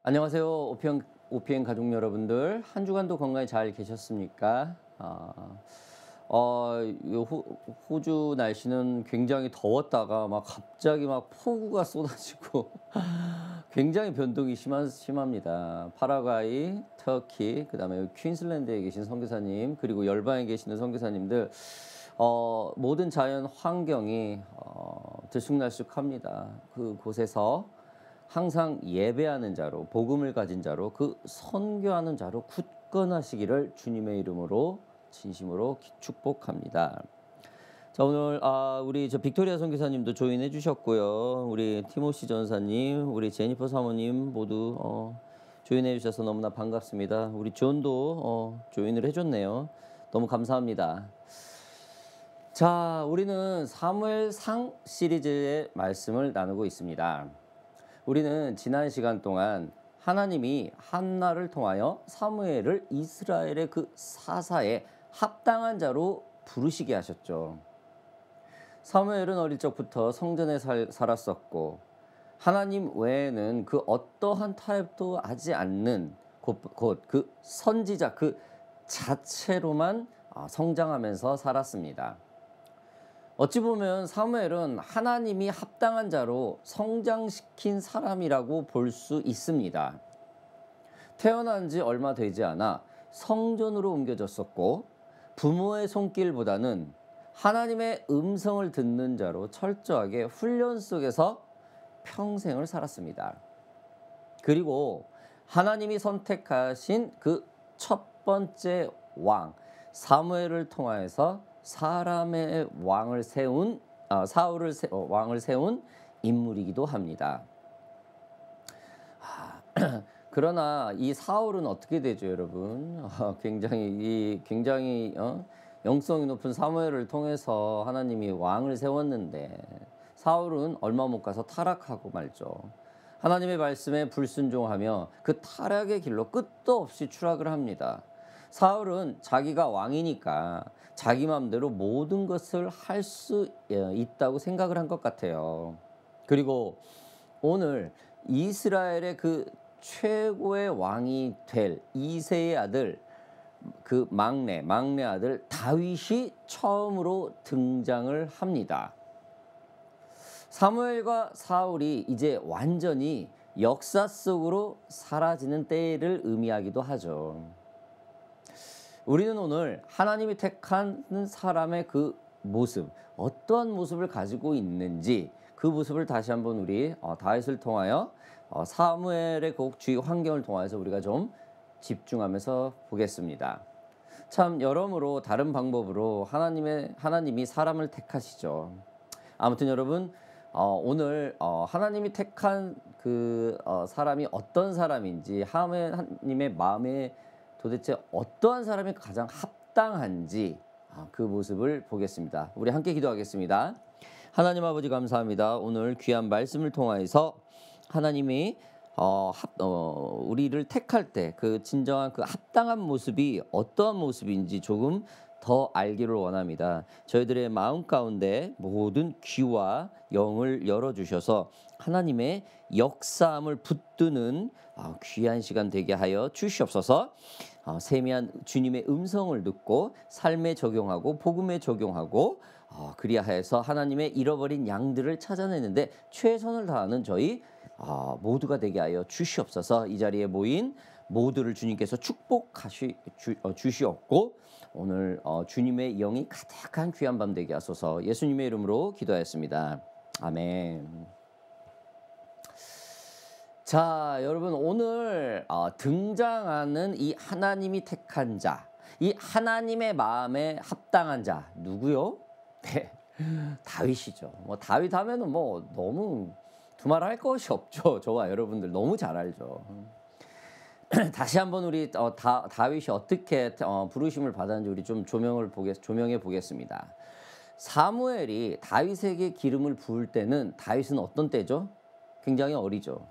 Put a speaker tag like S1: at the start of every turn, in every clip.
S1: 안녕하세요. 오피엔 가족 여러분들. 한 주간도 건강히 잘 계셨습니까? 요 호주 날씨는 굉장히 더웠다가 막 갑자기 막 폭우가 쏟아지고 굉장히 변동이 심합니다. 파라과이, 터키, 그다음에 퀸슬랜드에 계신 선교사님, 그리고 열방에 계시는 선교사님들, 모든 자연 환경이 들쑥날쑥합니다. 그곳에서 항상 예배하는 자로, 복음을 가진 자로, 그 선교하는 자로 굳건하시기를 주님의 이름으로 진심으로 축복합니다. 자, 오늘 우리 빅토리아 선교사님도 조인해 주셨고요. 우리 티모시 전사님, 우리 제니퍼 사모님 모두 조인해 주셔서 너무나 반갑습니다. 우리 존도 조인을 해줬네요. 너무 감사합니다. 자, 우리는 사무엘상 시리즈의 말씀을 나누고 있습니다. 우리는 지난 시간 동안 하나님이 한나를 통하여 사무엘을 이스라엘의 그 사사에 합당한 자로 부르시게 하셨죠. 사무엘은 어릴 적부터 성전에 살았었고 하나님 외에는 그 어떠한 타협도 하지 않는 곧 그 선지자 그 자체로만 성장하면서 살았습니다. 어찌 보면 사무엘은 하나님이 합당한 자로 성장시킨 사람이라고 볼 수 있습니다. 태어난 지 얼마 되지 않아 성전으로 옮겨졌었고 부모의 손길보다는 하나님의 음성을 듣는 자로 철저하게 훈련 속에서 평생을 살았습니다. 그리고 하나님이 선택하신 그 첫 번째 왕 사무엘을 통하여서 사람의 왕을 세운 왕을 세운 인물이기도 합니다. 그러나 이 사울은 어떻게 되죠, 여러분? 굉장히 영성이 높은 사무엘을 통해서 하나님이 왕을 세웠는데 사울은 얼마 못 가서 타락하고 말죠. 하나님의 말씀에 불순종하며 그 타락의 길로 끝도 없이 추락을 합니다. 사울은 자기가 왕이니까 자기 마음대로 모든 것을 할 수 있다고 생각을 한 것 같아요. 그리고 오늘 이스라엘의 그 최고의 왕이 될 이새의 아들, 그 막내 아들 다윗이 처음으로 등장을 합니다. 사무엘과 사울이 이제 완전히 역사 속으로 사라지는 때를 의미하기도 하죠. 우리는 오늘 하나님이 택한 사람의 그 모습, 어떠한 모습을 가지고 있는지 그 모습을 다시 한번 우리 다윗을 통하여 사무엘의 그 주위 환경을 통해서 우리가 좀 집중하면서 보겠습니다. 참 여러모로 다른 방법으로 하나님이 사람을 택하시죠. 아무튼 여러분 오늘 하나님이 택한 그 사람이 어떤 사람인지 하나님의 마음에 도대체 어떠한 사람이 가장 합당한지 그 모습을 보겠습니다. 우리 함께 기도하겠습니다. 하나님 아버지 감사합니다. 오늘 귀한 말씀을 통하여서 하나님이 우리를 택할 때 그 진정한 그 합당한 모습이 어떠한 모습인지 조금 더 알기를 원합니다. 저희들의 마음 가운데 모든 귀와 영을 열어주셔서 하나님의 역사함을 붙드는 귀한 시간 되게 하여 주시옵소서. 세미한 주님의 음성을 듣고 삶에 적용하고 복음에 적용하고 그리하여서 하나님의 잃어버린 양들을 찾아내는데 최선을 다하는 저희 모두가 되게 하여 주시옵소서. 이 자리에 모인 모두를 주님께서 주시옵고 오늘 주님의 영이 가득한 귀한 밤 되게 하소서. 예수님의 이름으로 기도하였습니다. 아멘. 자, 여러분 오늘 등장하는 이 하나님이 택한 자, 이 하나님의 마음에 합당한 자 누구요? 네, 다윗이죠. 다윗 하면은 너무 두말할 것이 없죠. 저와 여러분들 너무 잘 알죠. 다시 한번 우리 다윗이 어떻게 부르심을 받았는지 우리 좀 조명해 보겠습니다. 사무엘이 다윗에게 기름을 부을 때는 다윗은 어떤 때죠? 굉장히 어리죠.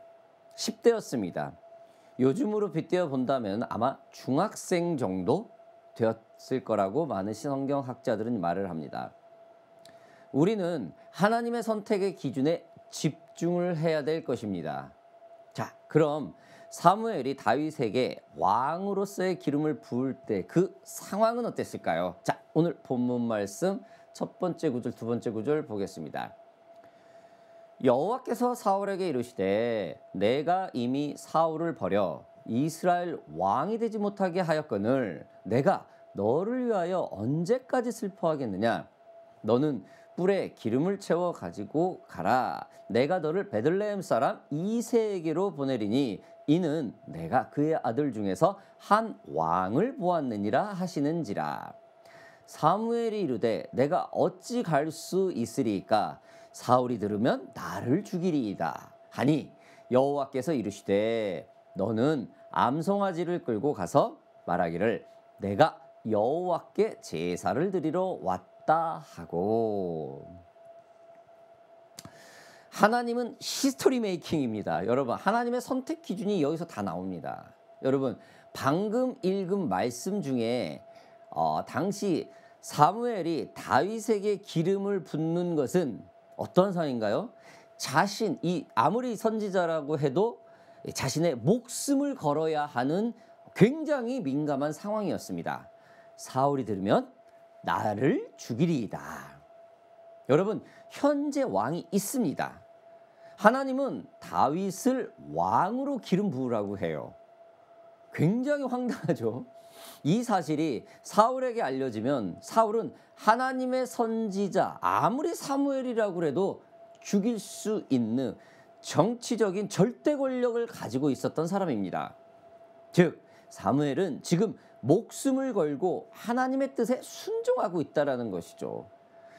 S1: 10대였습니다. 요즘으로 빗대어 본다면 아마 중학생 정도 되었을 거라고 많은 성경학자들은 말을 합니다. 우리는 하나님의 선택의 기준에 집중을 해야 될 것입니다. 자, 그럼 사무엘이 다윗에게 왕으로서의 기름을 부을 때 그 상황은 어땠을까요? 자, 오늘 본문 말씀 첫 번째 구절, 두 번째 구절 보겠습니다. 여호와께서 사울에게 이르시되 내가 이미 사울을 버려 이스라엘 왕이 되지 못하게 하였거늘 내가 너를 위하여 언제까지 슬퍼하겠느냐? 너는 뿔에 기름을 채워 가지고 가라. 내가 너를 베들레헴 사람 이새에게로 보내리니 이는 내가 그의 아들 중에서 한 왕을 보았느니라 하시는지라. 사무엘이 이르되 내가 어찌 갈 수 있으리이까? 사울이 들으면 나를 죽이리이다 하니 여호와께서 이르시되 너는 암송아지를 끌고 가서 말하기를 내가 여호와께 제사를 드리러 왔다 하고. 하나님은 히스토리 메이킹입니다. 여러분, 하나님의 선택 기준이 여기서 다 나옵니다. 여러분, 방금 읽은 말씀 중에 당시 사무엘이 다윗에게 기름을 붓는 것은 어떤 상황인가요? 자신이 아무리 선지자라고 해도 자신의 목숨을 걸어야 하는 굉장히 민감한 상황이었습니다. 사울이 들으면 나를 죽이리이다. 여러분, 현재 왕이 있습니다. 하나님은 다윗을 왕으로 기름 부으라고 해요. 굉장히 황당하죠. 이 사실이 사울에게 알려지면 사울은 하나님의 선지자 아무리 사무엘이라고 해도 죽일 수 있는 정치적인 절대 권력을 가지고 있었던 사람입니다. 즉 사무엘은 지금 목숨을 걸고 하나님의 뜻에 순종하고 있다는 것이죠.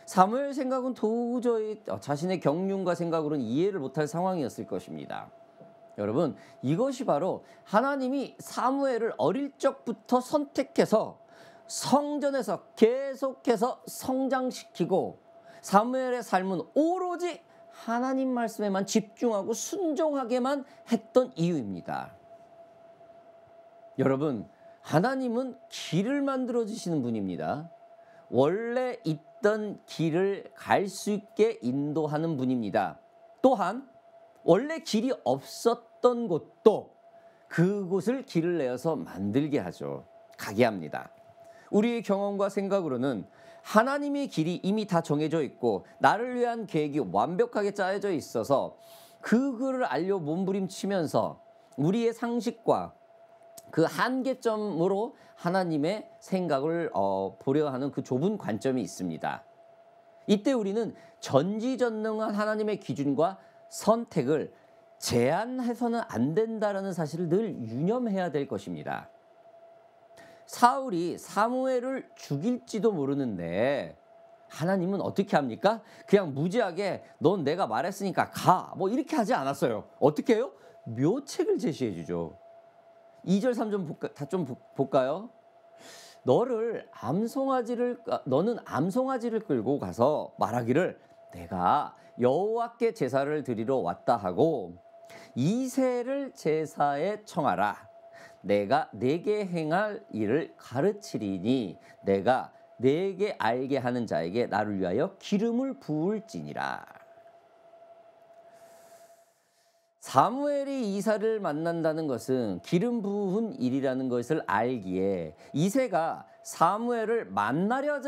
S1: 사무엘 생각은 도저히 자신의 경륜과 생각으로는 이해를 못할 상황이었을 것입니다. 여러분, 이것이 바로 하나님이 사무엘을 어릴 적부터 선택해서 성전에서 계속해서 성장시키고 사무엘의 삶은 오로지 하나님 말씀에만 집중하고 순종하게만 했던 이유입니다. 여러분, 하나님은 길을 만들어 주시는 분입니다. 원래 있던 길을 갈 수 있게 인도하는 분입니다. 또한 원래 길이 없었던 곳도 그곳을 길을 내어서 만들게 하죠. 가게 합니다. 우리의 경험과 생각으로는 하나님의 길이 이미 다 정해져 있고 나를 위한 계획이 완벽하게 짜여져 있어서 그거를 알려 몸부림치면서 우리의 상식과 그 한계점으로 하나님의 생각을 보려 하는 그 좁은 관점이 있습니다. 이때 우리는 전지전능한 하나님의 기준과 선택을 제한해서는 안 된다는 사실을 늘 유념해야 될 것입니다. 사울이 사무엘을 죽일지도 모르는데 하나님은 어떻게 합니까? 그냥 무지하게 넌 내가 말했으니까 가, 뭐 이렇게 하지 않았어요. 어떻게 해요? 묘책을 제시해 주죠. 2절 3절 다 좀 볼까요? 너는 암송아지를 끌고 가서 말하기를 내가 여호와께 제사를 드리러 왔다 하고 이새를 제사에 청하라. 내가 네게 행할 일을 가르치리니 내가 네게 알게 하는 자에게 나를 위하여 기름을 부을지니라. 사무엘이 이새를 만난다는 것은 기름 부은 일이라는 것을 알기에 이새가 사무엘을 만나려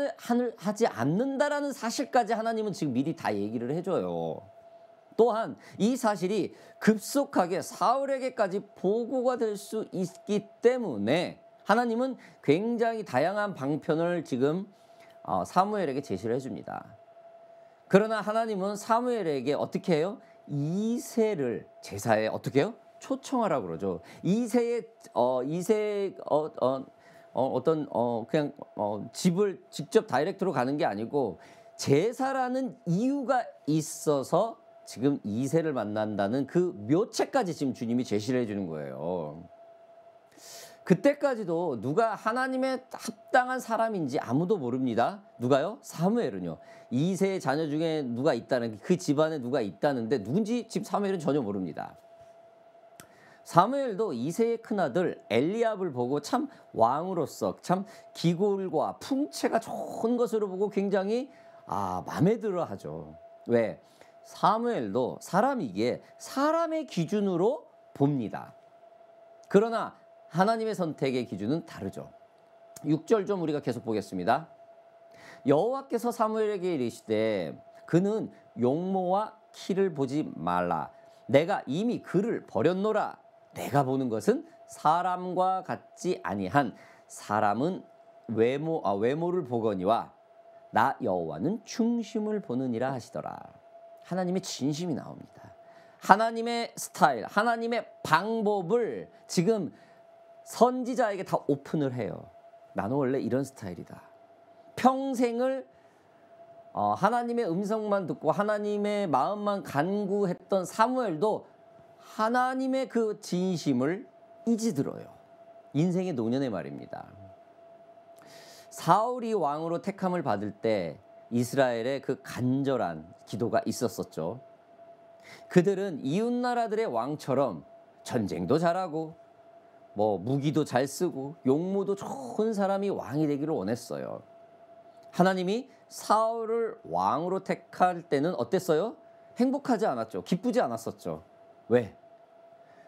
S1: 하지 않는다라는 사실까지 하나님은 지금 미리 다 얘기를 해줘요. 또한 이 사실이 급속하게 사울에게까지 보고가 될 수 있기 때문에 하나님은 굉장히 다양한 방편을 지금 사무엘에게 제시를 해줍니다. 그러나 하나님은 사무엘에게 어떻게 해요? 이새를 제사에 어떻게 해요? 초청하라고 그러죠. 이새의 그냥 집을 직접 다이렉트로 가는 게 아니고 제사라는 이유가 있어서 지금 이새를 만난다는 그 묘책까지 지금 주님이 제시를 해주는 거예요. 그때까지도 누가 하나님의 합당한 사람인지 아무도 모릅니다. 누가요? 사무엘은요. 이새의 자녀 중에 누가 있다는, 그 집안에 누가 있다는데 누군지 지금 사무엘은 전혀 모릅니다. 사무엘도 이새의 큰아들 엘리압을 보고 참 왕으로서 참 기골과 풍채가 좋은 것으로 보고 굉장히 마음에 들어 하죠. 왜? 사무엘도 사람이기에 사람의 기준으로 봅니다. 그러나 하나님의 선택의 기준은 다르죠. 6절 좀 우리가 계속 보겠습니다. 여호와께서 사무엘에게 이르시되 그는 용모와 키를 보지 말라. 내가 이미 그를 버렸노라. 내가 보는 것은 사람과 같지 아니한 사람은 외모를 보거니와 나 여호와는 중심을 보느니라 하시더라. 하나님의 진심이 나옵니다. 하나님의 스타일, 하나님의 방법을 지금 선지자에게 다 오픈을 해요. 나는 원래 이런 스타일이다. 평생을 하나님의 음성만 듣고 하나님의 마음만 간구했던 사무엘도 하나님의 그 진심을 이지들어요. 인생의 노년의 말입니다. 사울이 왕으로 택함을 받을 때 이스라엘의 그 간절한 기도가 있었었죠. 그들은 이웃 나라들의 왕처럼 전쟁도 잘하고 무기도 잘 쓰고 용모도 좋은 사람이 왕이 되기를 원했어요. 하나님이 사울을 왕으로 택할 때는 어땠어요? 행복하지 않았죠. 기쁘지 않았었죠. 왜?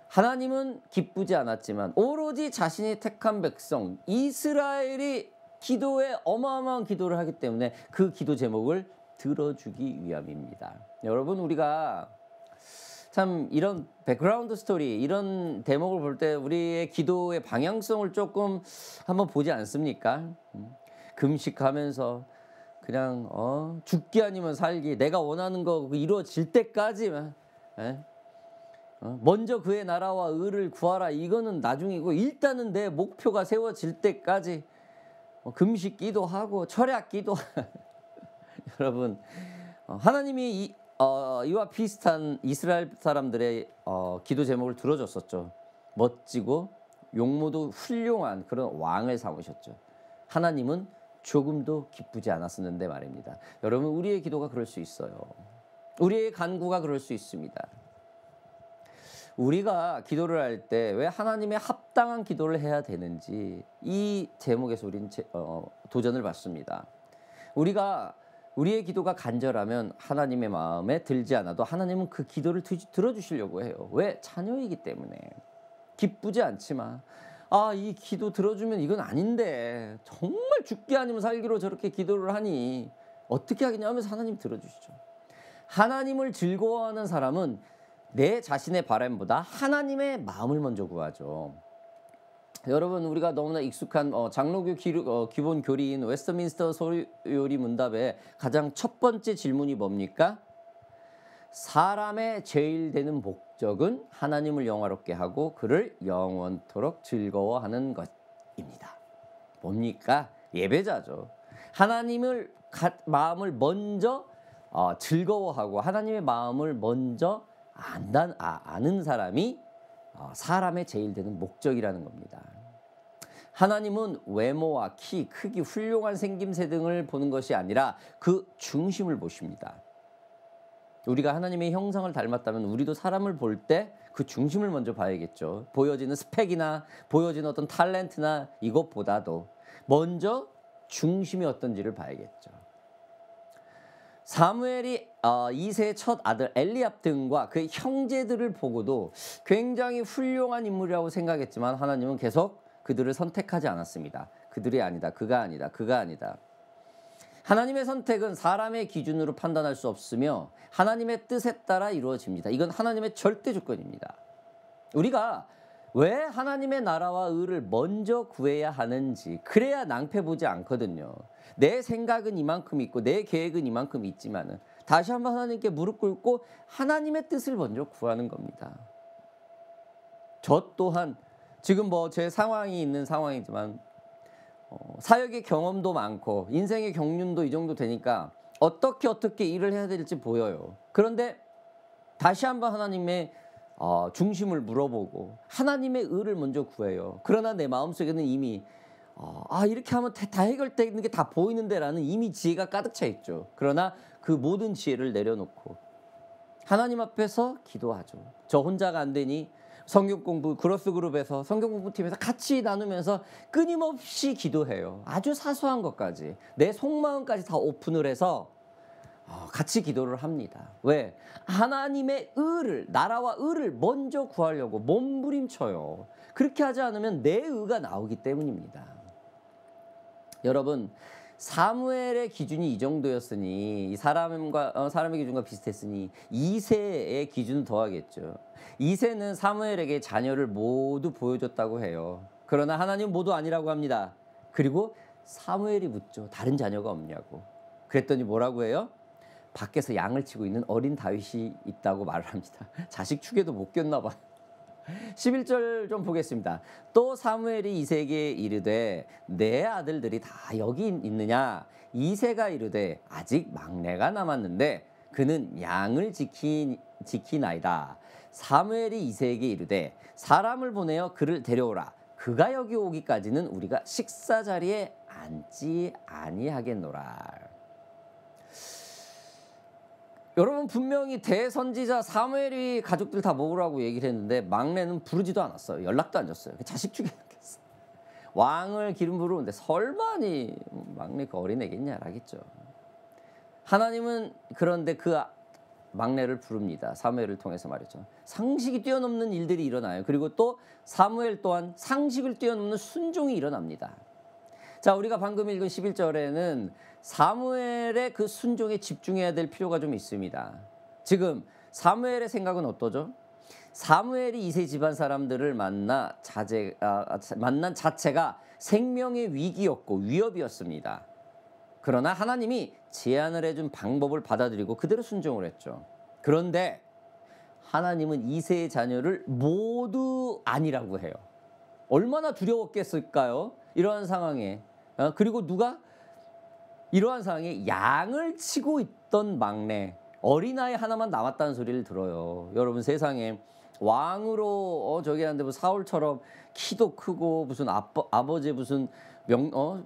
S1: 하나님은 기쁘지 않았지만 오로지 자신이 택한 백성 이스라엘이 기도에 어마어마한 기도를 하기 때문에 그 기도 제목을 들어주기 위함입니다. 여러분, 우리가 참 이런 백그라운드 스토리, 이런 대목을 볼 때 우리의 기도의 방향성을 조금 한번 보지 않습니까? 금식하면서 그냥 죽기 아니면 살기, 내가 원하는 거 이루어질 때까지만 먼저 그의 나라와 의를 구하라, 이거는 나중이고 일단은 내 목표가 세워질 때까지 금식 기도하고 철야 기도 여러분, 하나님이 이와 비슷한 이스라엘 사람들의 기도 제목을 들어줬었죠. 멋지고 용모도 훌륭한 그런 왕을 삼으셨죠. 하나님은 조금도 기쁘지 않았었는데 말입니다. 여러분, 우리의 기도가 그럴 수 있어요. 우리의 간구가 그럴 수 있습니다. 우리가 기도를 할 때 왜 하나님의 합당한 기도를 해야 되는지 이 제목에서 우리는 도전을 받습니다. 우리의 기도가 간절하면 하나님의 마음에 들지 않아도 하나님은 그 기도를 들어주시려고 해요. 왜? 자녀이기 때문에. 기쁘지 않지만 이 기도 들어주면 이건 아닌데 정말 죽기 아니면 살기로 저렇게 기도를 하니 어떻게 하겠냐 하면서 하나님 들어주시죠. 하나님을 즐거워하는 사람은 내 자신의 바람보다 하나님의 마음을 먼저 구하죠. 여러분, 우리가 너무나 익숙한 장로교 기본 교리인 웨스트민스터 소요리 문답의 가장 첫 번째 질문이 뭡니까? 사람의 제일 되는 목적은 하나님을 영화롭게 하고 그를 영원토록 즐거워하는 것입니다. 뭡니까? 예배자죠. 하나님을 마음을 먼저 즐거워하고 하나님의 마음을 먼저 아는 사람이 사람의 제일 되는 목적이라는 겁니다. 하나님은 외모와 키, 크기, 훌륭한 생김새 등을 보는 것이 아니라 그 중심을 보십니다. 우리가 하나님의 형상을 닮았다면 우리도 사람을 볼 때 그 중심을 먼저 봐야겠죠. 보여지는 스펙이나 보여지는 어떤 탤런트나 이것보다도 먼저 중심이 어떤지를 봐야겠죠. 사무엘이 이세의 첫 아들 엘리압 등과 그의 형제들을 보고도 굉장히 훌륭한 인물이라고 생각했지만 하나님은 계속 그들을 선택하지 않았습니다. 그들이 아니다, 그가 아니다, 그가 아니다. 하나님의 선택은 사람의 기준으로 판단할 수 없으며 하나님의 뜻에 따라 이루어집니다. 이건 하나님의 절대 조건입니다. 우리가 왜 하나님의 나라와 의를 먼저 구해야 하는지, 그래야 낭패 보지 않거든요. 내 생각은 이만큼 있고 내 계획은 이만큼 있지만은 다시 한번 하나님께 무릎 꿇고 하나님의 뜻을 먼저 구하는 겁니다. 저 또한 지금 제 상황이 있는 상황이지만 사역의 경험도 많고 인생의 경륜도 이 정도 되니까 어떻게 일을 해야 될지 보여요. 그런데 다시 한번 하나님의 중심을 물어보고 하나님의 의를 먼저 구해요. 그러나 내 마음속에는 이미 이렇게 하면 다 해결되는 게 다 보이는데 라는 이미 지혜가 가득 차 있죠. 그러나 그 모든 지혜를 내려놓고 하나님 앞에서 기도하죠. 저 혼자가 안 되니 성경 공부 그로스 그룹에서 성경 공부팀에서 같이 나누면서 끊임없이 기도해요. 아주 사소한 것까지 내 속마음까지 다 오픈을 해서 같이 기도를 합니다. 왜? 하나님의 의를, 나라와 의를 먼저 구하려고 몸부림쳐요. 그렇게 하지 않으면 내 의가 나오기 때문입니다. 여러분, 사무엘의 기준이 이 정도였으니 사람의 기준과 비슷했으니 이새의 기준 더하겠죠. 이새는 사무엘에게 자녀를 모두 보여줬다고 해요. 그러나 하나님 모두 아니라고 합니다. 그리고 사무엘이 묻죠. 다른 자녀가 없냐고. 그랬더니 뭐라고 해요? 밖에서 양을 치고 있는 어린 다윗이 있다고 말을 합니다. 자식 축에도 못 꼈나 봐요. 11절 좀 보겠습니다. 또 사무엘이 이새에게 이르되 내 아들들이 다 여기 있느냐? 이새가 이르되 아직 막내가 남았는데 그는 양을 지키나이다. 사무엘이 이새에게 이르되 사람을 보내어 그를 데려오라. 그가 여기 오기까지는 우리가 식사 자리에 앉지 아니하겠노라. 여러분, 분명히 대선지자 사무엘이 가족들 다 모으라고 얘기를 했는데 막내는 부르지도 않았어요. 연락도 안 줬어요. 자식 죽여야겠어. 왕을 기름 부르는데 설마니 막내 그 어린애겠냐라겠죠. 하나님은 그런데 그 막내를 부릅니다. 사무엘을 통해서 말이죠. 상식이 뛰어넘는 일들이 일어나요. 그리고 또 사무엘 또한 상식을 뛰어넘는 순종이 일어납니다. 자, 우리가 방금 읽은 11절에는 사무엘의 그 순종에 집중해야 될 필요가 좀 있습니다. 지금 사무엘의 생각은 어떠죠? 사무엘이 이새 집안 사람들을 만난 자체가 생명의 위기였고 위협이었습니다. 그러나 하나님이 제안을 해준 방법을 받아들이고 그대로 순종을 했죠. 그런데 하나님은 이새의 자녀를 모두 아니라고 해요. 얼마나 두려웠겠을까요? 이러한 상황에. 그리고 누가? 이러한 상황에 양을 치고 있던 막내, 어린아이 하나만 남았다는 소리를 들어요. 여러분, 세상에 왕으로 저기 하는데 뭐 사울처럼 키도 크고 무슨 아버지 무슨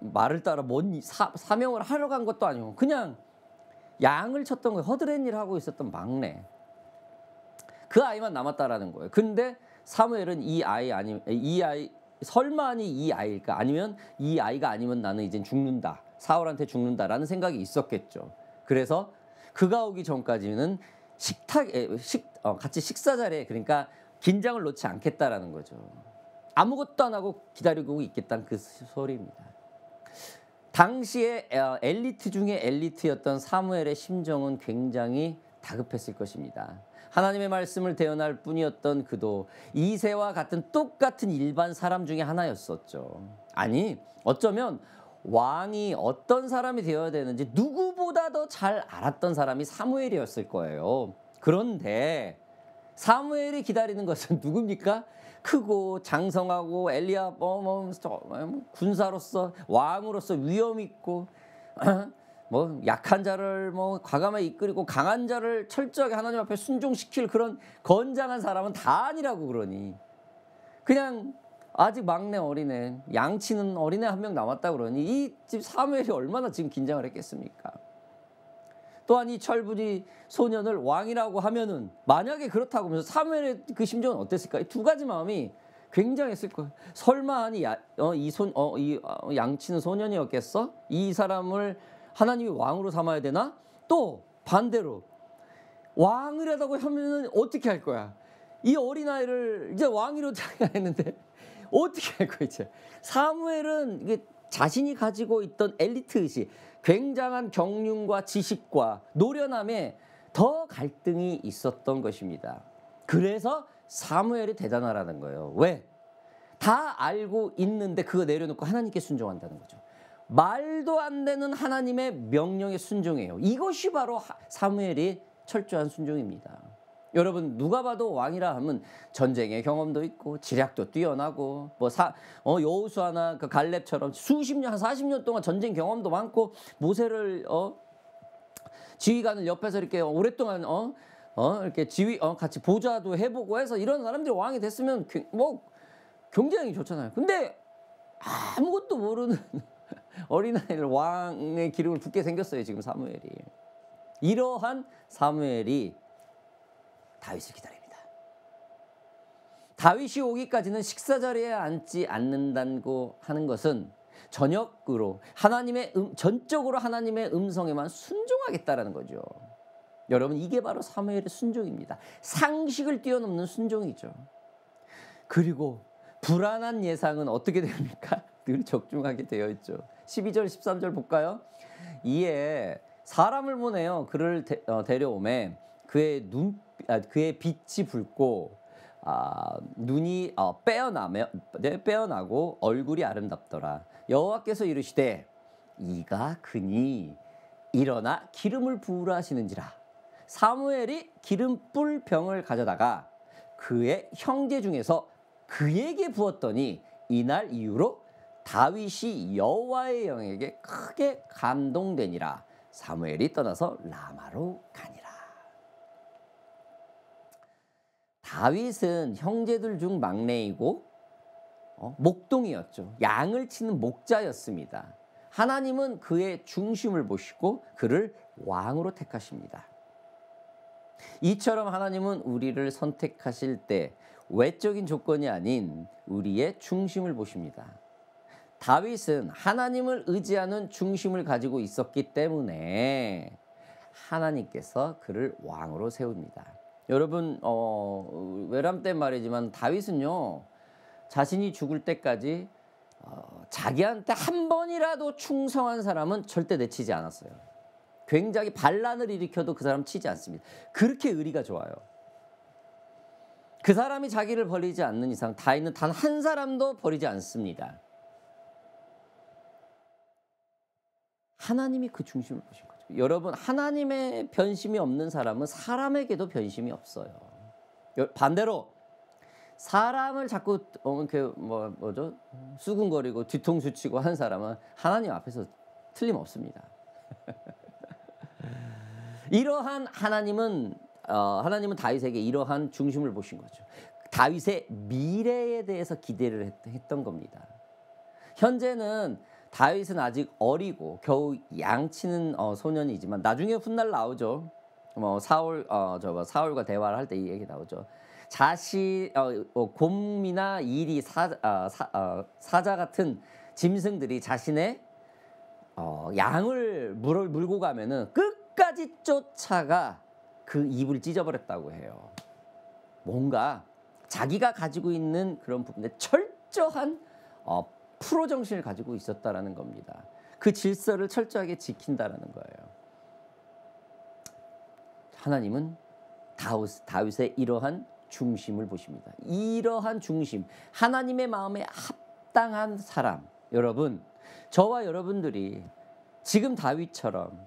S1: 말을 따라 뭔 사명을 하러 간 것도 아니고 그냥 양을 쳤던 거예요. 허드렛 일 하고 있었던 막내. 그 아이만 남았다라는 거예요. 근데 사무엘은 이 아이 설마니 이 아이일까? 아니면 이 아이가 아니면 나는 이젠 죽는다. 사울한테 죽는다라는 생각이 있었겠죠. 그래서 그가 오기 전까지는 같이 식사 자리에, 그러니까 긴장을 놓지 않겠다라는 거죠. 아무것도 안 하고 기다리고 있겠다는 그 소리입니다. 당시에 엘리트 중에 엘리트였던 사무엘의 심정은 굉장히 다급했을 것입니다. 하나님의 말씀을 대언할 뿐이었던 그도 이새와 같은 똑같은 일반 사람 중에 하나였었죠. 아니, 어쩌면 왕이 어떤 사람이 되어야 되는지 누구보다 더 잘 알았던 사람이 사무엘이었을 거예요. 그런데 사무엘이 기다리는 것은 누굽니까? 크고 장성하고 엘리압 군사로서 왕으로서 위엄 있고 뭐 약한 자를 뭐 과감하게 이끌고 강한 자를 철저하게 하나님 앞에 순종시킬 그런 건장한 사람은 다 아니라고. 그러니 그냥 아직 막내 어린애, 양치는 어린애 한 명 남았다 그러니 이 집 사무엘이 얼마나 지금 긴장을 했겠습니까? 또한 이 철부지 소년을 왕이라고 하면은 만약에 그렇다고 하면서 사무엘의 그 심정은 어땠을까? 이 두 가지 마음이 굉장했을 거예요. 설마 이 양치는 소년이었겠어? 이 사람을 하나님이 왕으로 삼아야 되나? 또 반대로 왕을 하다고 하면은 어떻게 할 거야? 이 어린아이를 이제 왕위로 했는데 어떻게 할 거야 이제? 사무엘은 이게 자신이 가지고 있던 엘리트 의식, 굉장한 경륜과 지식과 노련함에 더 갈등이 있었던 것입니다. 그래서 사무엘이 대단하라는 거예요. 왜? 다 알고 있는데 그거 내려놓고 하나님께 순종한다는 거죠. 말도 안 되는 하나님의 명령에 순종해요. 이것이 바로 사무엘이 철저한 순종입니다. 여러분, 누가 봐도 왕이라 하면 전쟁의 경험도 있고 지략도 뛰어나고 뭐 여호수아나 그 갈렙처럼 수십 년, 한 40년 동안 전쟁 경험도 많고 모세를 지휘관을 옆에서 이렇게 오랫동안 이렇게 같이 보좌도 해보고 해서 이런 사람들이 왕이 됐으면 뭐 굉장히 좋잖아요. 근데 아무것도 모르는 어린아이를 왕의 기름을 붓게 생겼어요, 지금 사무엘이. 이러한 사무엘이 다윗을 기다립니다. 다윗이 오기까지는 식사 자리에 앉지 않는다고 하는 것은 전역으로 전적으로 하나님의 음성에만 순종하겠다라는 거죠. 여러분, 이게 바로 사무엘의 순종입니다. 상식을 뛰어넘는 순종이죠. 그리고 불안한 예상은 어떻게 됩니까? 늘 적중하게 되어 있죠. 12절 13절 볼까요? 이에 사람을 보내어 그를 데려오매 그의 빛이 붉고 눈이 빼어나고 얼굴이 아름답더라. 여호와께서 이르시되 이가 그니 일어나 기름을 부으라 하시는지라. 사무엘이 기름불 병을 가져다가 그의 형제 중에서 그에게 부었더니 이날 이후로 다윗이 여호와의 영에게 크게 감동되니라. 사무엘이 떠나서 라마로 가니라. 다윗은 형제들 중 막내이고 목동이었죠. 양을 치는 목자였습니다. 하나님은 그의 중심을 보시고 그를 왕으로 택하십니다. 이처럼 하나님은 우리를 선택하실 때 외적인 조건이 아닌 우리의 중심을 보십니다. 다윗은 하나님을 의지하는 중심을 가지고 있었기 때문에 하나님께서 그를 왕으로 세웁니다. 여러분, 외람된 말이지만 다윗은요, 자신이 죽을 때까지 자기한테 한 번이라도 충성한 사람은 절대 내치지 않았어요. 굉장히 반란을 일으켜도 그 사람 치지 않습니다. 그렇게 의리가 좋아요. 그 사람이 자기를 버리지 않는 이상 다윗은 단 한 사람도 버리지 않습니다. 하나님이 그 중심을 보신 거죠. 여러분, 하나님의 변심이 없는 사람은 사람에게도 변심이 없어요. 반대로 사람을 자꾸 수군거리고 뒤통수 치고 하는 사람은 하나님 앞에서 틀림없습니다. 이러한 하나님은 다윗에게 이러한 중심을 보신 거죠. 다윗의 미래에 대해서 기대를 했던 겁니다. 현재는 다윗은 아직 어리고 겨우 양치는 소년이지만 나중에 훗날 나오죠. 사울과 대화를 할 때 이 얘기 나오죠. 곰이나 이리 사자 같은 짐승들이 자신의 양을 물고 가면은 끝까지 쫓아가 그 입을 찢어버렸다고 해요. 뭔가 자기가 가지고 있는 그런 부분에 철저한 프로 정신을 가지고 있었다라는 겁니다. 그 질서를 철저하게 지킨다라는 거예요. 하나님은 다윗의 이러한 중심을 보십니다. 이러한 중심, 하나님의 마음에 합당한 사람. 여러분, 저와 여러분들이 지금 다윗처럼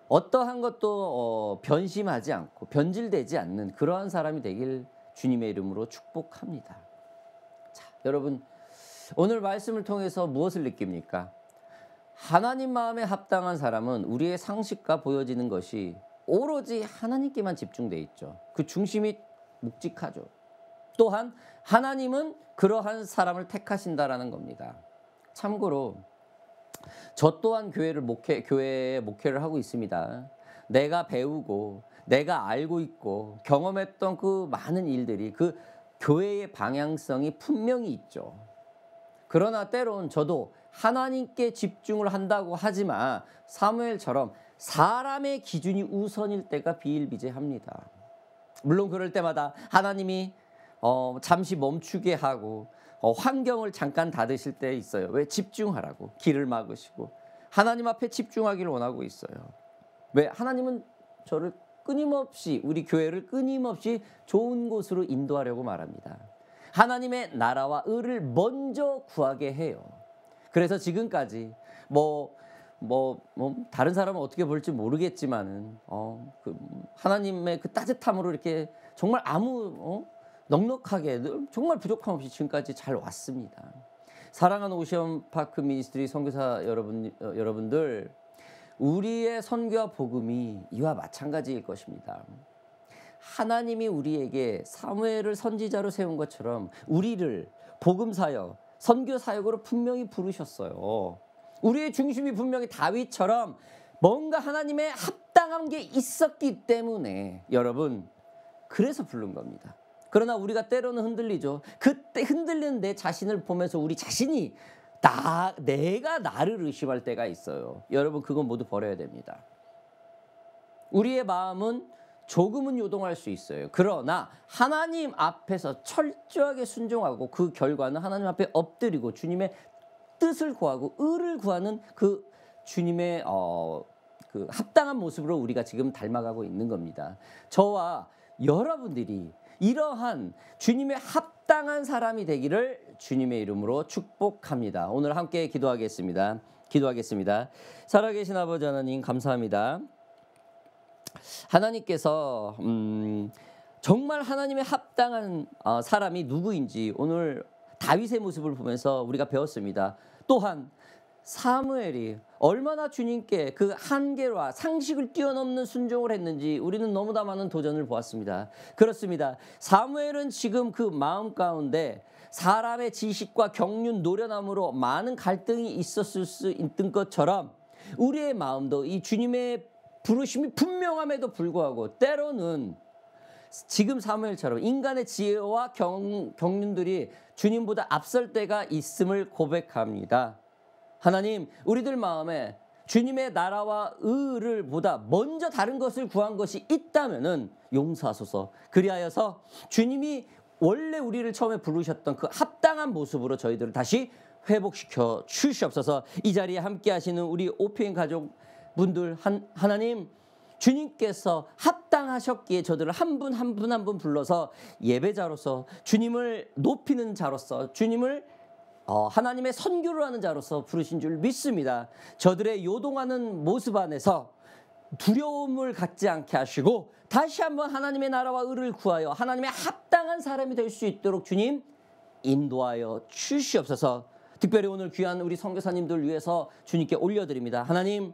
S1: 어떠한 것도 변심하지 않고 변질되지 않는 그러한 사람이 되길 주님의 이름으로 축복합니다. 자, 여러분, 오늘 말씀을 통해서 무엇을 느낍니까? 하나님 마음에 합당한 사람은 우리의 상식과 보여지는 것이 오로지 하나님께만 집중되어 있죠. 그 중심이 묵직하죠. 또한 하나님은 그러한 사람을 택하신다라는 겁니다. 참고로 저 또한 교회에 목회를 하고 있습니다. 내가 배우고 내가 알고 있고 경험했던 그 많은 일들이 그 교회의 방향성이 분명히 있죠. 그러나 때론 저도 하나님께 집중을 한다고 하지만 사무엘처럼 사람의 기준이 우선일 때가 비일비재합니다. 물론 그럴 때마다 하나님이 잠시 멈추게 하고 환경을 잠깐 닫으실 때 있어요. 왜? 집중하라고. 길을 막으시고 하나님 앞에 집중하기를 원하고 있어요. 왜? 하나님은 저를 끊임없이, 우리 교회를 끊임없이 좋은 곳으로 인도하려고 말합니다. 하나님의 나라와 의를 먼저 구하게 해요. 그래서 지금까지 다른 사람은 어떻게 볼지 모르겠지만은 하나님의 그 따뜻함으로 이렇게 정말 넉넉하게 정말 부족함 없이 지금까지 잘 왔습니다. 사랑하는 오션파크 미니스트리 선교사 여러분들, 우리의 선교와 복음이 이와 마찬가지일 것입니다. 하나님이 우리에게 사무엘을 선지자로 세운 것처럼 우리를 복음 사역, 선교 사역으로 분명히 부르셨어요. 우리의 중심이 분명히 다윗처럼 뭔가 하나님의 합당한 게 있었기 때문에 여러분, 그래서 부른 겁니다. 그러나 우리가 때로는 흔들리죠. 그때 흔들리는 내 자신을 보면서 우리 자신이 내가 나를 의심할 때가 있어요. 여러분 그건 모두 버려야 됩니다. 우리의 마음은 조금은 요동할 수 있어요. 그러나 하나님 앞에서 철저하게 순종하고 그 결과는 하나님 앞에 엎드리고 주님의 뜻을 구하고 의를 구하는 그 주님의 그 합당한 모습으로 우리가 지금 닮아가고 있는 겁니다. 저와 여러분들이 이러한 주님의 합당한 사람이 되기를 주님의 이름으로 축복합니다. 오늘 함께 기도하겠습니다. 살아계신 아버지 하나님 감사합니다. 하나님께서 정말 하나님의 합당한 사람이 누구인지 오늘 다윗의 모습을 보면서 우리가 배웠습니다. 또한 사무엘이 얼마나 주님께 그 한계와 상식을 뛰어넘는 순종을 했는지 우리는 너무나 많은 도전을 보았습니다. 그렇습니다. 사무엘은 지금 그 마음 가운데 사람의 지식과 경륜 노련함으로 많은 갈등이 있었을 수 있던 것처럼 우리의 마음도 이 주님의 부르심이 분명함에도 불구하고 때로는 지금 사무엘처럼 인간의 지혜와 경륜들이 주님보다 앞설 때가 있음을 고백합니다. 하나님, 우리들 마음에 주님의 나라와 의를 보다 먼저 다른 것을 구한 것이 있다면은 용서하소서. 그리하여서 주님이 원래 우리를 처음에 부르셨던 그 합당한 모습으로 저희들을 다시 회복시켜 주시옵소서. 이 자리에 함께 하시는 우리 오피엔 가족분들 하나님, 주님께서 합당하셨기에 저들을 한 분 한 분 한 분 불러서 예배자로서 주님을 높이는 자로서 주님을 하나님의 선교를 하는 자로서 부르신 줄 믿습니다. 저들의 요동하는 모습 안에서 두려움을 갖지 않게 하시고 다시 한번 하나님의 나라와 의를 구하여 하나님의 합당한 사람이 될 수 있도록 주님 인도하여 주시옵소서. 특별히 오늘 귀한 우리 선교사님들 위해서 주님께 올려드립니다. 하나님,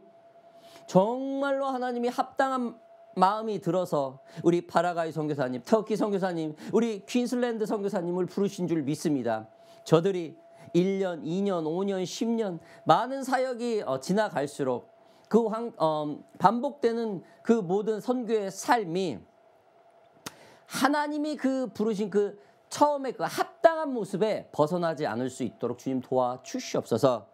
S1: 정말로 하나님이 합당한 마음이 들어서 우리 파라과이 선교사님, 터키 선교사님, 우리 퀸슬랜드 선교사님을 부르신 줄 믿습니다. 저들이 1년, 2년, 5년, 10년 많은 사역이 지나갈수록 그 반복되는 그 모든 선교의 삶이 하나님이 그 부르신 그 처음에 그 합당한 모습에 벗어나지 않을 수 있도록 주님 도와주시옵소서.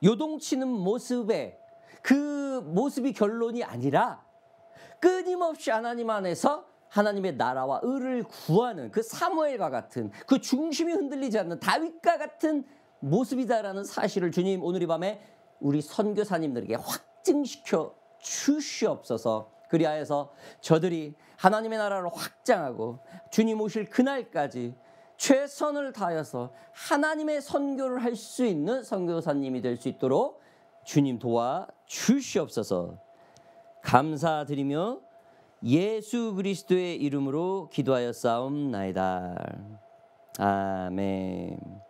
S1: 요동치는 모습에 그 모습이 결론이 아니라 끊임없이 하나님 안에서 하나님의 나라와 의를 구하는 그 사무엘과 같은 그 중심이 흔들리지 않는 다윗과 같은 모습이다라는 사실을 주님 오늘 이 밤에 우리 선교사님들에게 확증시켜 주시옵소서. 그리하여서 저들이 하나님의 나라를 확장하고 주님 오실 그날까지 최선을 다하여서 하나님의 선교를 할 수 있는 선교사님이 될 수 있도록 주님 도와 주시옵소서. 감사드리며 예수 그리스도의 이름으로 기도하여 싸움나이다. 아멘.